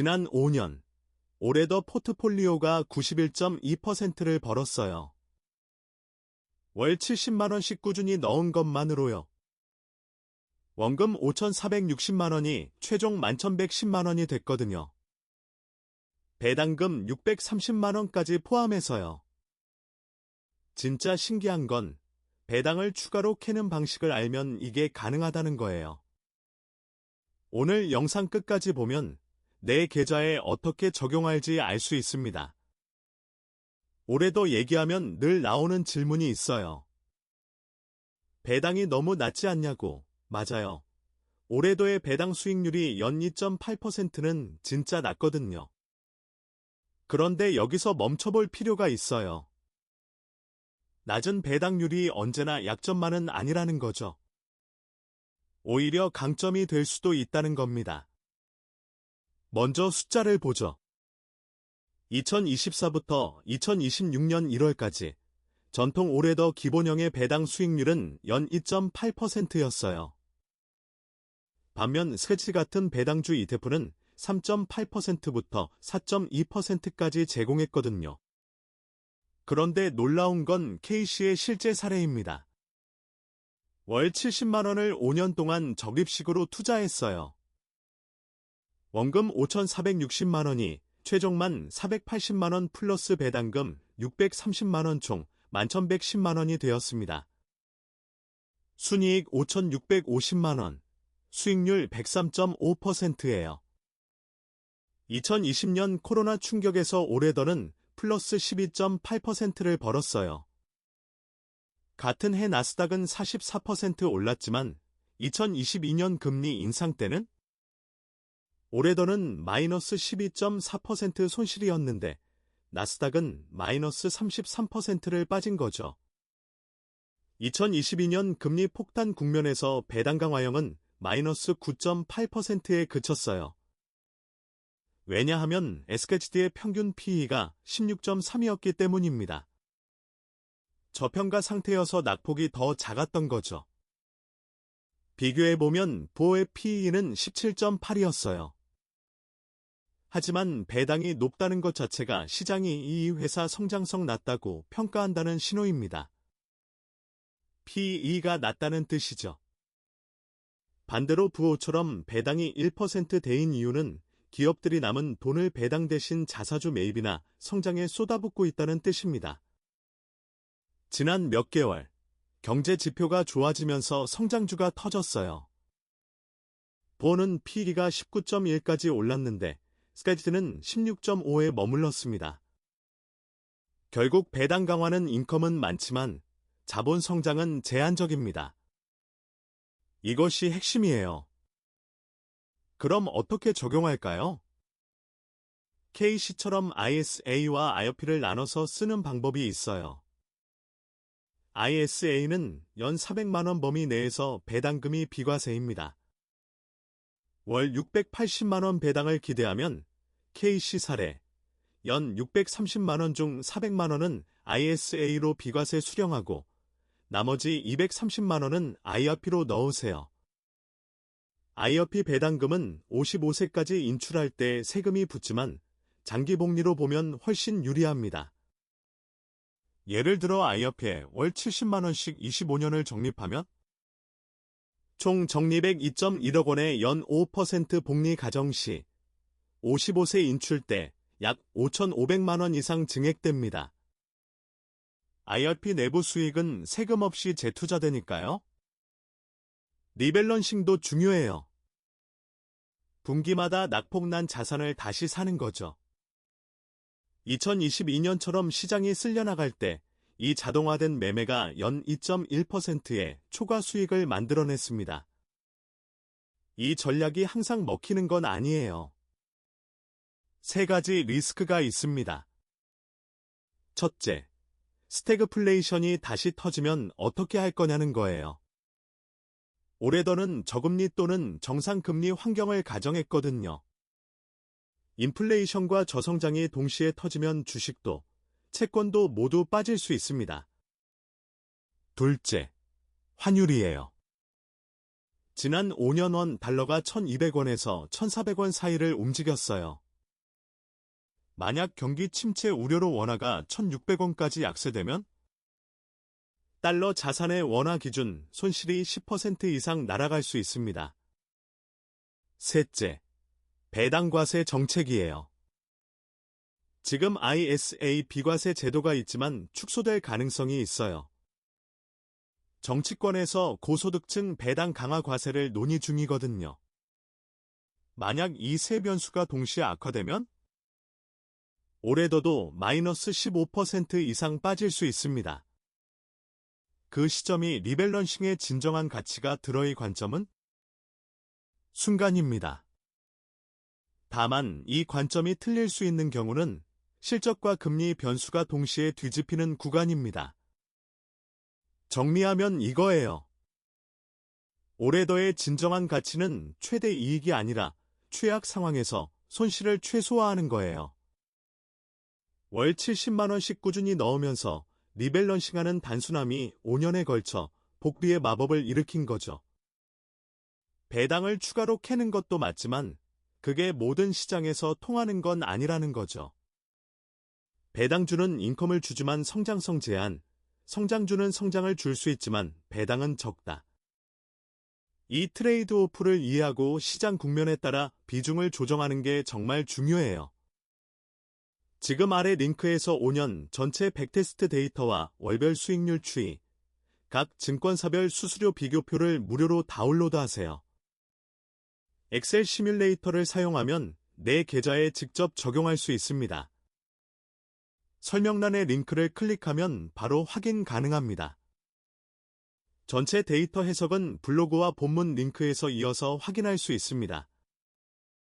지난 5년, 올해도 포트폴리오가 91.2%를 벌었어요. 월 70만원씩 꾸준히 넣은 것만으로요. 원금 5,460만원이 최종 11,110만원이 됐거든요. 배당금 630만원까지 포함해서요. 진짜 신기한 건 배당을 추가로 캐는 방식을 알면 이게 가능하다는 거예요. 오늘 영상 끝까지 보면 내 계좌에 어떻게 적용할지 알 수 있습니다. 올해도 얘기하면 늘 나오는 질문이 있어요. 배당이 너무 낮지 않냐고. 맞아요. 올해도의 배당 수익률이 연 2.8%는 진짜 낮거든요. 그런데 여기서 멈춰볼 필요가 있어요. 낮은 배당률이 언제나 약점만은 아니라는 거죠. 오히려 강점이 될 수도 있다는 겁니다. 먼저 숫자를 보죠. 2024부터 2026년 1월까지 전통 올해도 기본형의 배당 수익률은 연 2.8%였어요. 반면 스케치 같은 배당주 ETF는 3.8%부터 4.2%까지 제공했거든요. 그런데 놀라운 건 K씨의 실제 사례입니다. 월 70만원을 5년 동안 적립식으로 투자했어요. 원금 5,460만원이 최종만 480만원 플러스 배당금 630만원 총 11,110만원이 되었습니다. 순이익 5,650만원, 수익률 103.5%예요. 2020년 코로나 충격에서 올해더는 플러스 12.8%를 벌었어요. 같은 해 나스닥은 44% 올랐지만 2022년 금리 인상 때는 올해더는 마이너스 12.4% 손실이었는데 나스닥은 마이너스 33%를 빠진 거죠. 2022년 금리 폭탄 국면에서 배당 강화형은 마이너스 9.8%에 그쳤어요. 왜냐하면 SKHD의 평균 PE가 16.3이었기 때문입니다. 저평가 상태여서 낙폭이 더 작았던 거죠. 비교해보면 보의 PE는 17.8이었어요. 하지만 배당이 높다는 것 자체가 시장이 이 회사 성장성 낮다고 평가한다는 신호입니다. PE가 낮다는 뜻이죠. 반대로 부호처럼 배당이 1%대인 이유는 기업들이 남은 돈을 배당 대신 자사주 매입이나 성장에 쏟아붓고 있다는 뜻입니다. 지난 몇 개월, 경제 지표가 좋아지면서 성장주가 터졌어요. 보는 PE가 19.1까지 올랐는데 스카이트는 16.5에 머물렀습니다. 결국 배당 강화는 인컴은 많지만 자본 성장은 제한적입니다. 이것이 핵심이에요. 그럼 어떻게 적용할까요? K씨처럼 ISA와 IOP를 나눠서 쓰는 방법이 있어요. ISA는 연 400만원 범위 내에서 배당금이 비과세입니다. 월 680만원 배당을 기대하면 K씨 사례, 연 630만원 중 400만원은 ISA로 비과세 수령하고 나머지 230만원은 IOP로 넣으세요. IOP 배당금은 55세까지 인출할 때 세금이 붙지만 장기 복리로 보면 훨씬 유리합니다. 예를 들어 IOP에 월 70만원씩 25년을 적립하면 총 적립액 2.1억 원의 연 5% 복리 가정 시 55세 인출 때 약 5,500만원 이상 증액됩니다. IOP 내부 수익은 세금 없이 재투자되니까요. 리밸런싱도 중요해요. 분기마다 낙폭난 자산을 다시 사는 거죠. 2022년처럼 시장이 쓸려나갈 때 이 자동화된 매매가 연 2.1%의 초과 수익을 만들어냈습니다. 이 전략이 항상 먹히는 건 아니에요. 세 가지 리스크가 있습니다. 첫째, 스태그플레이션이 다시 터지면 어떻게 할 거냐는 거예요. 올해더는 저금리 또는 정상금리 환경을 가정했거든요. 인플레이션과 저성장이 동시에 터지면 주식도, 채권도 모두 빠질 수 있습니다. 둘째, 환율이에요. 지난 5년 원 달러가 1,200원에서 1,400원 사이를 움직였어요. 만약 경기 침체 우려로 원화가 1,600원까지 약세되면 달러 자산의 원화 기준 손실이 10% 이상 날아갈 수 있습니다. 셋째, 배당 과세 정책이에요. 지금 ISA 비과세 제도가 있지만 축소될 가능성이 있어요. 정치권에서 고소득층 배당 강화 과세를 논의 중이거든요. 만약 이 세 변수가 동시에 악화되면 올해도도 마이너스 15% 이상 빠질 수 있습니다. 그 시점이 리밸런싱의 진정한 가치가 들어의 관점은 순간입니다. 다만 이 관점이 틀릴 수 있는 경우는 실적과 금리 변수가 동시에 뒤집히는 구간입니다. 정리하면 이거예요. 올해도의 진정한 가치는 최대 이익이 아니라 최악 상황에서 손실을 최소화하는 거예요. 월 70만원씩 꾸준히 넣으면서 리밸런싱하는 단순함이 5년에 걸쳐 복리의 마법을 일으킨 거죠. 배당을 추가로 캐는 것도 맞지만 그게 모든 시장에서 통하는 건 아니라는 거죠. 배당주는 인컴을 주지만 성장성 제한, 성장주는 성장을 줄 수 있지만 배당은 적다. 이 트레이드 오프를 이해하고 시장 국면에 따라 비중을 조정하는 게 정말 중요해요. 지금 아래 링크에서 5년 전체 백테스트 데이터와 월별 수익률 추이, 각 증권사별 수수료 비교표를 무료로 다운로드하세요. 엑셀 시뮬레이터를 사용하면 내 계좌에 직접 적용할 수 있습니다. 설명란의 링크를 클릭하면 바로 확인 가능합니다. 전체 데이터 해석은 블로그와 본문 링크에서 이어서 확인할 수 있습니다.